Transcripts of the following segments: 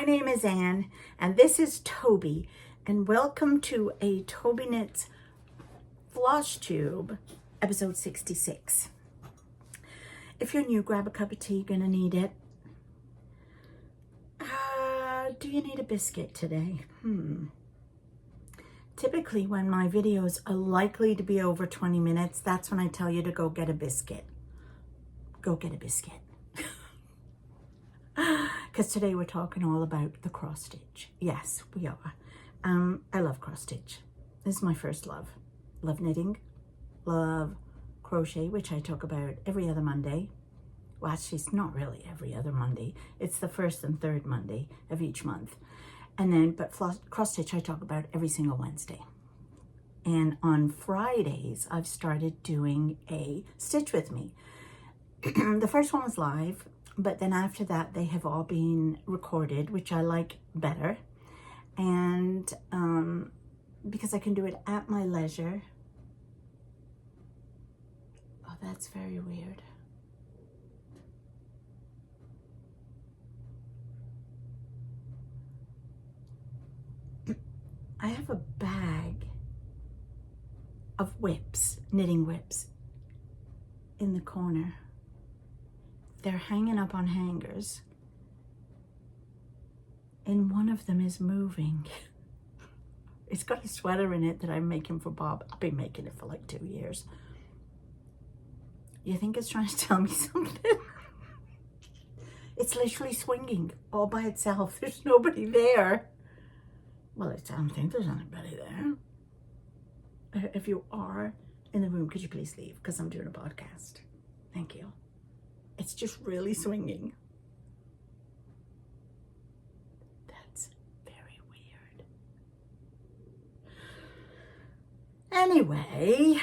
name is Anne, and this is Toby, and welcome to a Tobyknits Flosstube, episode 66. If you're new, grab a cup of tea, you're gonna need it. Do you need a biscuit today? Typically, when my videos are likely to be over 20 minutes, that's when I tell you to go get a biscuit. Go get a biscuit. Because today we're talking all about the cross stitch. Yes, we are. I love cross stitch. This is my first love. Love knitting, love crochet, which I talk about every other Monday. Well, actually, it's not really every other Monday. It's the first and third Monday of each month. And then, but cross stitch I talk about every single Wednesday. And on Fridays, I've started doing a stitch with me. The first one was live, but then after that, they have all been recorded, which I like better. And because I can do it at my leisure. Oh, that's very weird. I have a bag of whips, knitting whips, in the corner. They're hanging up on hangers, and one of them is moving. It's got a sweater in it that I'm making for Bob. I've been making it for like 2 years. You think it's trying to tell me something? It's literally swinging all by itself. There's nobody there. Well, I don't think there's anybody there. If you are in the room, could you please leave? Because I'm doing a podcast. Thank you. It's just really swinging. That's very weird. Anyway,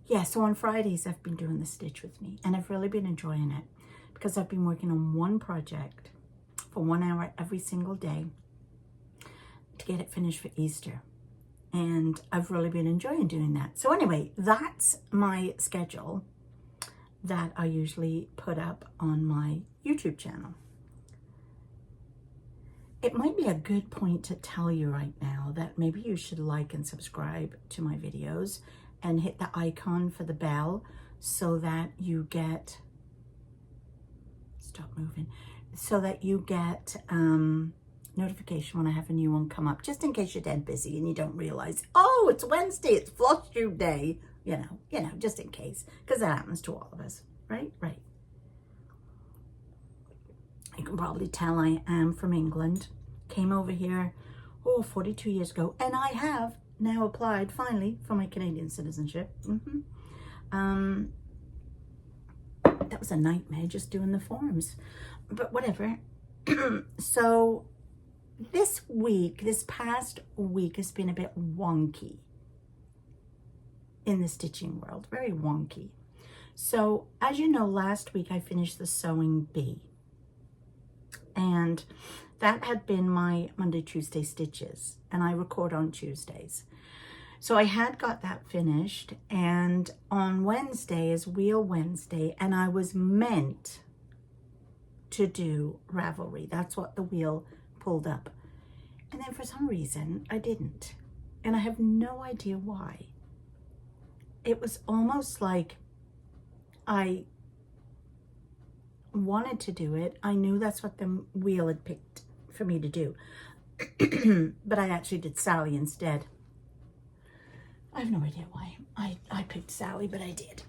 yeah, so on Fridays, I've been doing the stitch with me, and I've really been enjoying it because I've been working on one project for 1 hour every single day to get it finished for Easter. And I've really been enjoying doing that. So anyway, that's my schedule that I usually put up on my YouTube channel. It might be a good point to tell you right now that maybe you should like and subscribe to my videos and hit the icon for the bell so that you get, stop moving, so that you get notification when I have a new one come up, just in case you're dead busy and you don't realize, oh, it's Wednesday, it's Flosstube day, you know, just in case, because that happens to all of us, right? You can probably tell I am from England, came over here, 42 years ago, and I have now applied, finally, for my Canadian citizenship. That was a nightmare, just doing the forms, but whatever. So, this past week has been a bit wonky in the stitching world, very wonky. So, as you know, last week I finished the Sewing Bee, and that had been my Monday, Tuesday stitches, and I record on Tuesdays. So I had got that finished, and on Wednesday is Wheel Wednesday, and I was meant to do Rivelry. That's what the wheel pulled up. And then for some reason, I didn't. And I have no idea why. It was almost like I wanted to do it. I knew that's what the wheel had picked for me to do. But I actually did Sally instead. I have no idea why I picked Sally, but I did.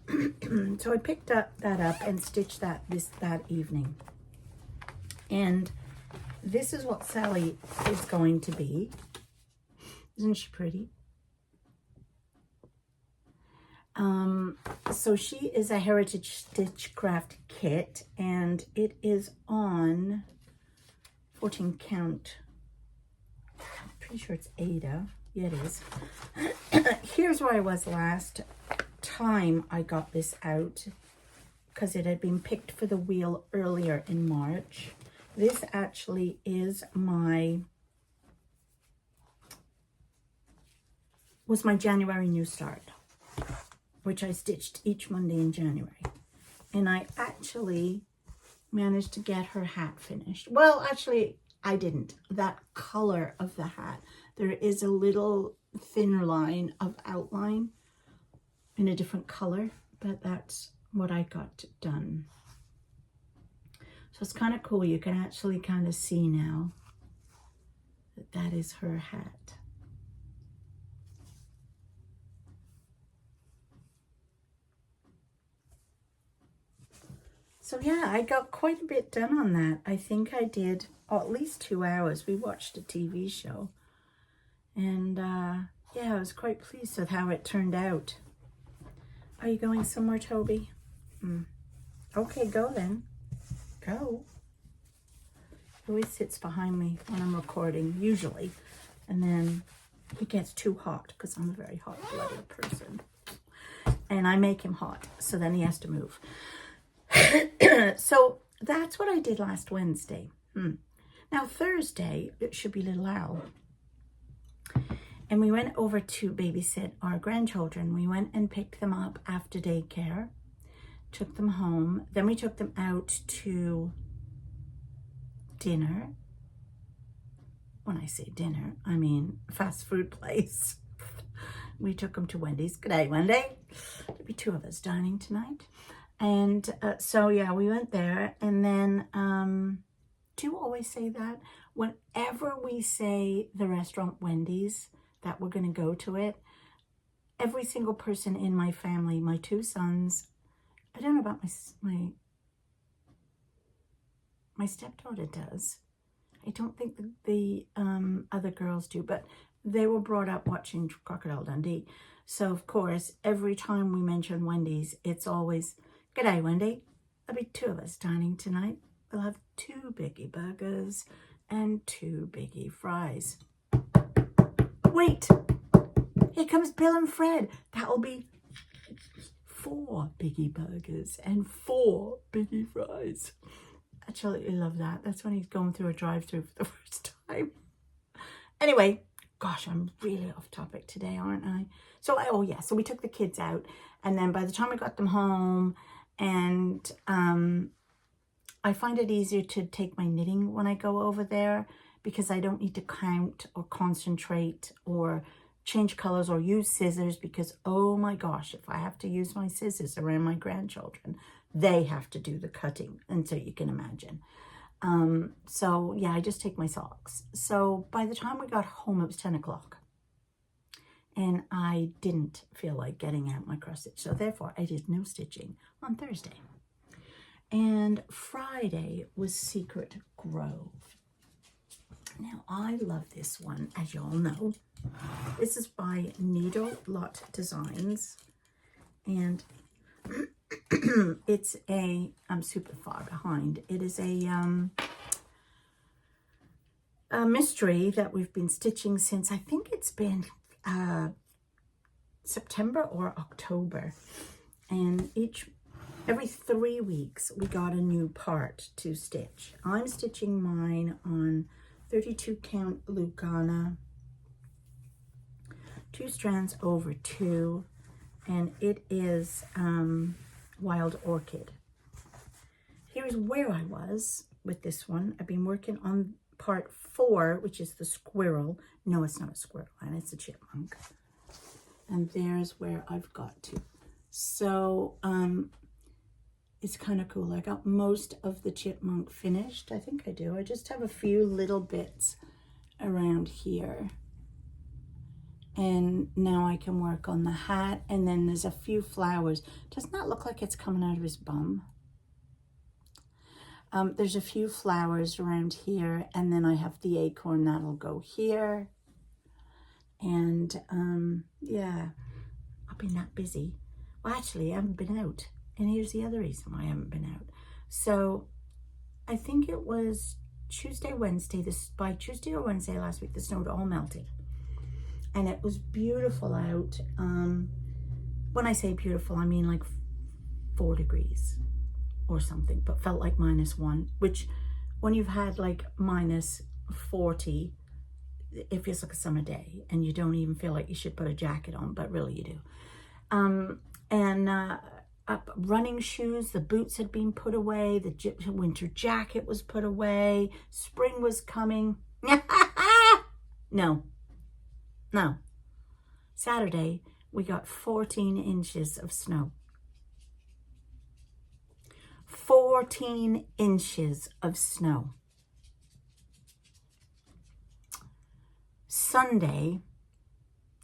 So I picked that up and stitched that evening. And this is what Sally is going to be. Isn't she pretty? So she is a Heritage Stitchcraft kit, and it is on 14 count. I'm pretty sure it's Ada. Yeah, it is. Here's where I was last time I got this out, because it had been picked for the wheel earlier in March. This actually is my January new start, which I stitched each Monday in January. And I actually managed to get her hat finished. Well, actually, I didn't. That color of the hat, there is a little thinner line of outline in a different color, but that's what I got done. So it's kind of cool. You can actually kind of see now that that is her hat. So yeah, I got quite a bit done on that. I think I did at least 2 hours. We watched a TV show. And yeah, I was quite pleased with how it turned out. Are you going somewhere, Toby? Okay, go then. Go. He always sits behind me when I'm recording, usually. And then he gets too hot because I'm a very hot-blooded person. And I make him hot, so then he has to move. So that's what I did last Wednesday. Now Thursday, it should be Little Al. And we went over to babysit our grandchildren. We went and picked them up after daycare, took them home. Then we took them out to dinner. When I say dinner, I mean fast food place. We took them to Wendy's. Good day, Wendy. There'll be 2 of us dining tonight. And so, yeah, we went there. And then, do you always say that? Whenever we say the restaurant Wendy's, that we're going to go to it, every single person in my family, my 2 sons, I don't know about my stepdaughter does. I don't think the other girls do, but they were brought up watching Crocodile Dundee. So, of course, every time we mention Wendy's, it's always, "G'day, Wendy. There'll be 2 of us dining tonight. We'll have 2 biggie burgers and 2 biggie fries." Wait, here comes Bill and Fred. That'll be 4 biggie burgers and 4 biggie fries. I absolutely love that. That's when he's going through a drive-thru for the first time. Anyway, gosh, I'm really off topic today, aren't I? So, so we took the kids out, and then by the time we got them home, and I find it easier to take my knitting when I go over there, because I don't need to count or concentrate or change colors or use scissors, because, oh my gosh, if I have to use my scissors around my grandchildren, they have to do the cutting. And so you can imagine. So yeah, I just take my socks. So by the time we got home, it was 10 o'clock. And I didn't feel like getting out my cross stitch. So therefore, I did no stitching on Thursday. And Friday was Secret Grove. Now, I love this one, as you all know. This is by Needlelot Designs. And it's I'm super far behind. It is a mystery that we've been stitching since, I think it's been September or October. And every 3 weeks, we got a new part to stitch. I'm stitching mine on 32 count Lugana, 2 strands over 2, and it is Wild Orchid. Here's where I was with this one. I've been working on part 4, which is the squirrel. No, it's not a squirrel, and it's a chipmunk. And there's where I've got to. So it's kind of cool. I got most of the chipmunk finished. I think I do. I just have a few little bits around here. And now I can work on the hat. And then there's a few flowers. Does not look like it's coming out of his bum. There's a few flowers around here. And then I have the acorn that'll go here. And yeah, I've been that busy. Well, actually, I haven't been out. And here's the other reason why I haven't been out. So I think it was Tuesday, Wednesday. By Tuesday or Wednesday last week, the snow had all melted. And it was beautiful out. When I say beautiful, I mean like 4 degrees or something, but felt like -1, which when you've had like -40, it feels like a summer day, and you don't even feel like you should put a jacket on, but really you do. up running shoes. The boots had been put away. The winter jacket was put away. Spring was coming. No. Saturday, we got 14 inches of snow. 14 inches of snow. Sunday,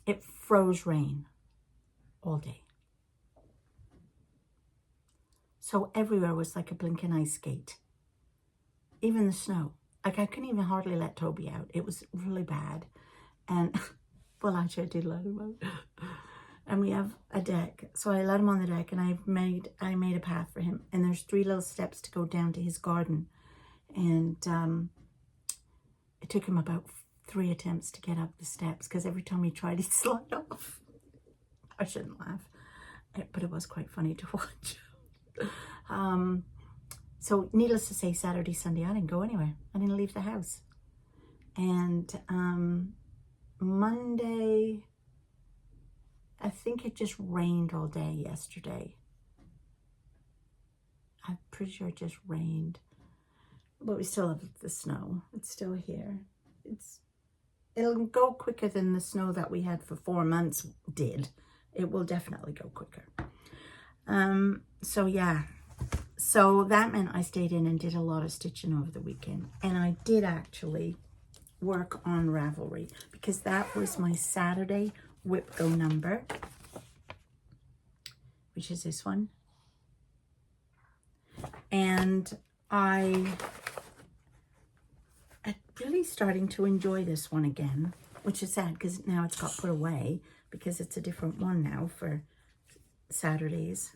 it froze rain all day. So everywhere was like a blinking ice skate. Even the snow. Like I couldn't even hardly let Toby out. It was really bad. And, well, actually I did let him out. And we have a deck. So I let him on the deck and I made a path for him. And there's 3 little steps to go down to his garden. And it took him about 3 attempts to get up the steps because every time he tried, he'd slide off. I shouldn't laugh, but it was quite funny to watch. So needless to say, Saturday, Sunday, I didn't go anywhere. I didn't leave the house. And Monday, I think it just rained all day yesterday. I'm pretty sure it just rained. But we still have the snow. It's still here. It'll go quicker than the snow that we had for 4 months did. It will definitely go quicker. So yeah. So that meant I stayed in and did a lot of stitching over the weekend. And I did actually work on Rivelry because that was my Saturday WIPGO number, which is this one. And I'm really starting to enjoy this one again, which is sad because now it's got put away because it's a different one now for Saturdays.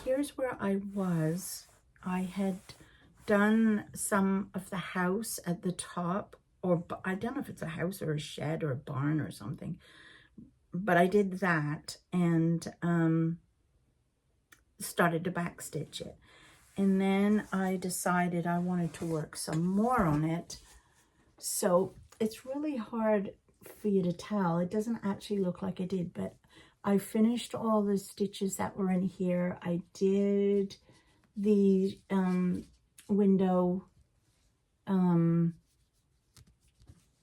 Here's where I was. I had done some of the house at the top, or I don't know if it's a house or a shed or a barn or something, but I did that and started to backstitch it. And then I decided I wanted to work some more on it. So it's really hard for you to tell. It doesn't actually look like I did, but I finished all the stitches that were in here. I did the window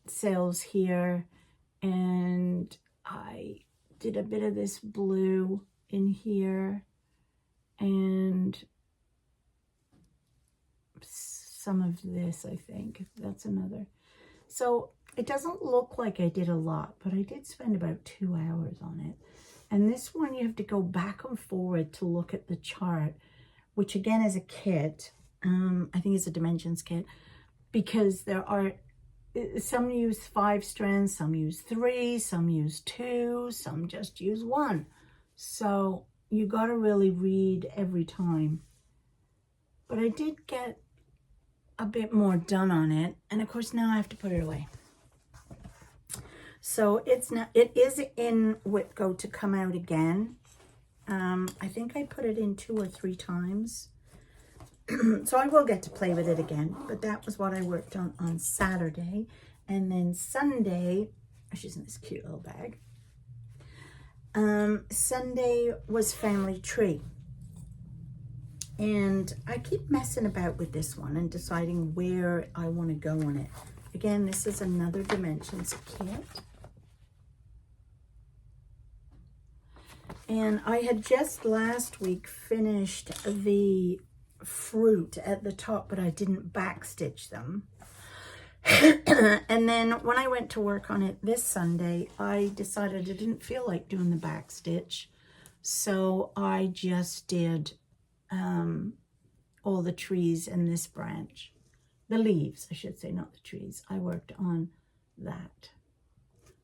sails here, and I did a bit of this blue in here and some of this, I think. That's another. So it doesn't look like I did a lot, but I did spend about 2 hours on it. And this one, you have to go back and forward to look at the chart, which again is a kit. I think it's a dimensions kit, because there are, some use 5 strands, some use 3, some use 2, some just use 1. So you got to really read every time. But I did get a bit more done on it, and of course now I have to put it away. So it is in WIPGO to come out again. I think I put it in 2 or 3 times. So I will get to play with it again, but that was what I worked on Saturday. And then Sunday, she's in this cute little bag. Sunday was family tree. And I keep messing about with this one and deciding where I want to go on it. Again, this is another dimensions kit. And I had just last week finished the fruit at the top, but I didn't backstitch them. And then when I went to work on it this Sunday, I decided I didn't feel like doing the backstitch. So I just did all the trees and this branch. The leaves, I should say, not the trees. I worked on that.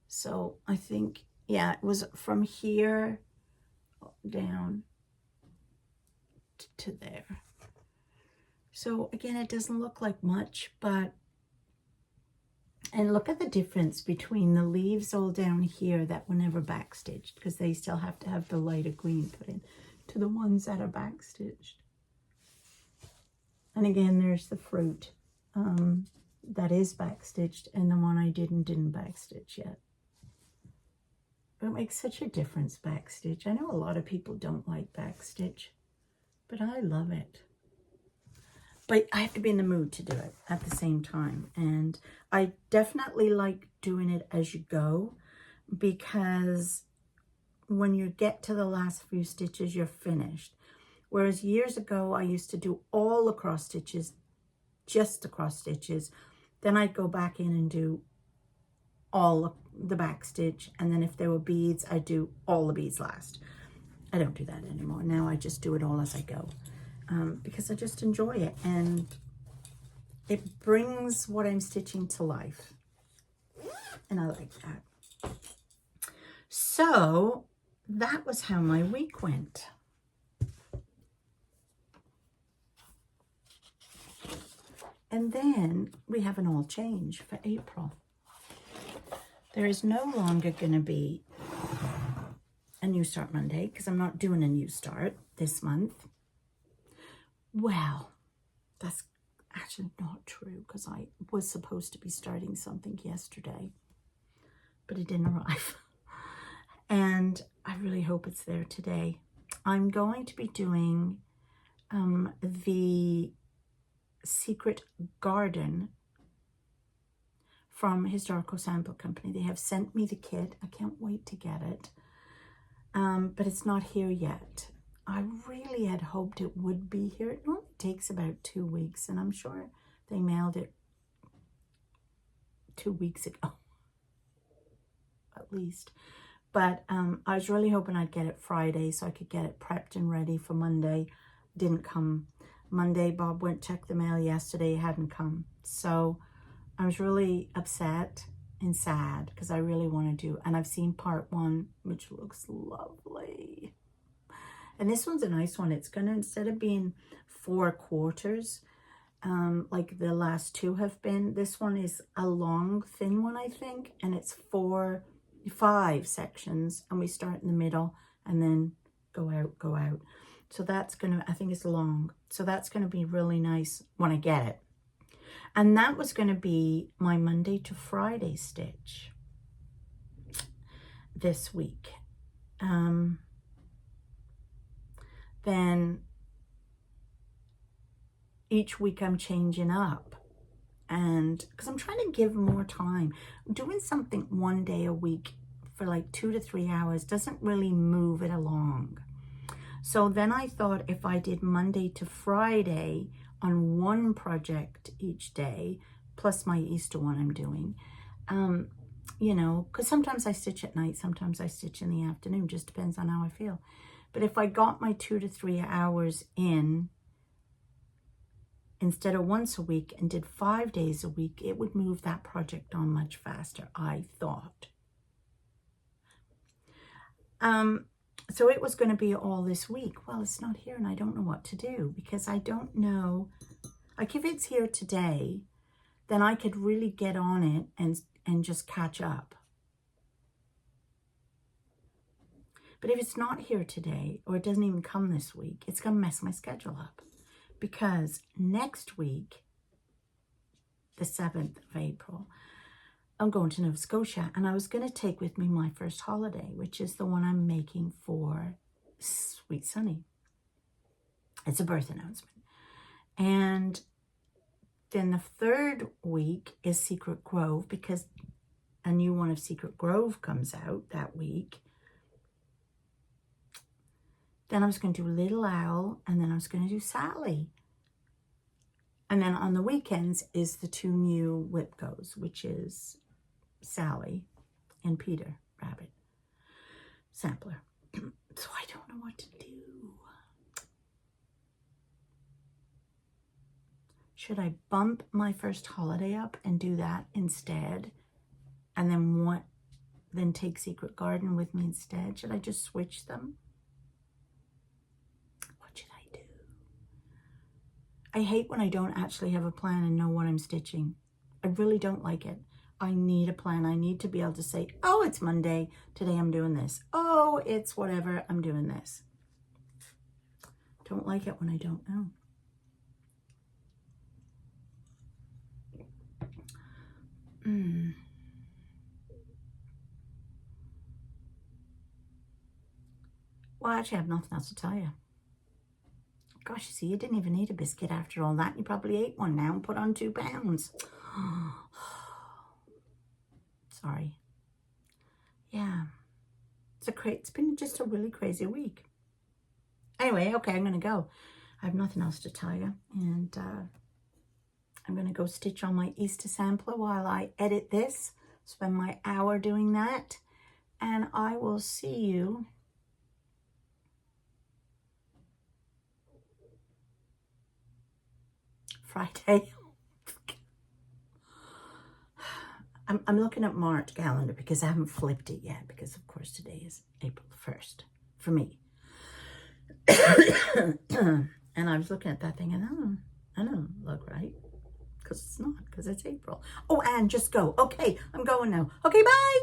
So I think, yeah, it was from here down to there. So again, it doesn't look like much, but, and look at the difference between the leaves all down here that were never backstitched, because they still have to have the lighter green put in, to the ones that are backstitched. And again, there's the fruit that is backstitched, and the one I didn't backstitch yet. It makes such a difference, backstitch. I know a lot of people don't like backstitch, but I love it. But I have to be in the mood to do it at the same time. And I definitely like doing it as you go, because when you get to the last few stitches, you're finished. Whereas years ago, I used to do all the cross stitches, just the cross stitches. Then I'd go back in and do all the back stitch. And then if there were beads, I'd do all the beads last. I don't do that anymore. Now I just do it all as I go. Because I just enjoy it, and it brings what I'm stitching to life, and I like that. So that was how my week went. And then we have an all change for April. There is no longer going to be a New Start Monday, because I'm not doing a New Start this month. Well, that's actually not true, because I was supposed to be starting something yesterday, but it didn't arrive. And I really hope it's there today. I'm going to be doing the Secret Garden from Historical Sample Company. They have sent me the kit. I can't wait to get it. But it's not here yet. I really had hoped it would be here. It normally takes about 2 weeks, and I'm sure they mailed it 2 weeks ago, at least. But I was really hoping I'd get it Friday so I could get it prepped and ready for Monday. Didn't come Monday. Bob went to check the mail yesterday. It hadn't come. So I was really upset and sad, because I really want to do, and I've seen part 1, which looks lovely. And this one's a nice one. It's going to, instead of being 4 quarters, like the last 2 have been, this one is a long, thin one, I think. And it's 5 sections. And we start in the middle and then go out, go out. So that's going to, I think it's long. So that's going to be really nice when I get it. And that was going to be my Monday to Friday stitch this week. Then each week I'm changing up, and because I'm trying to give more time. Doing something 1 day a week for like 2 to 3 hours doesn't really move it along. So then I thought if I did Monday to Friday on one project each day, plus my Easter one I'm doing, you know, because sometimes I stitch at night, sometimes I stitch in the afternoon, just depends on how I feel. But if I got my 2 to 3 hours in, instead of once a week, and did 5 days a week, it would move that project on much faster, I thought. So it was going to be all this week. Well, it's not here, and I don't know what to do, because I don't know. Like, if it's here today, then I could really get on it and just catch up. But if it's not here today, or it doesn't even come this week, it's going to mess my schedule up. Because next week, the 7th of April, I'm going to Nova Scotia, and I was going to take with me my first holiday, which is the one I'm making for Sweet Sunny. It's a birth announcement. And then the 3rd week is Secret Grove, because a new one of Secret Grove comes out that week. Then I was going to do Little Owl, and then I was going to do Sally. And then on the weekends is the 2 new WIPGOs, which is Sally and Peter Rabbit Sampler. So I don't know what to do. Should I bump my first holiday up and do that instead? And then take Secret Garden with me instead? Should I just switch them? I hate when I don't actually have a plan and know what I'm stitching. I really don't like it. I need a plan. I need to be able to say, oh, it's Monday. Today I'm doing this. Oh, it's whatever. I'm doing this. Don't like it when I don't know. Well, actually, I have nothing else to tell you. Gosh, you see, you didn't even need a biscuit after all that. You probably ate one now and put on 2 pounds. Sorry. Yeah. It's been just a really crazy week. Anyway, okay, I'm going to go. I have nothing else to tell you. And I'm going to go stitch on my Easter sampler while I edit this. Spend my hour doing that. And I will see you Friday. I'm looking at March calendar because I haven't flipped it yet, because of course today is April 1st for me. And I was looking at that thing and I don't look right, because it's not, because it's April. Oh, and just go. Okay, I'm going now. Okay, bye.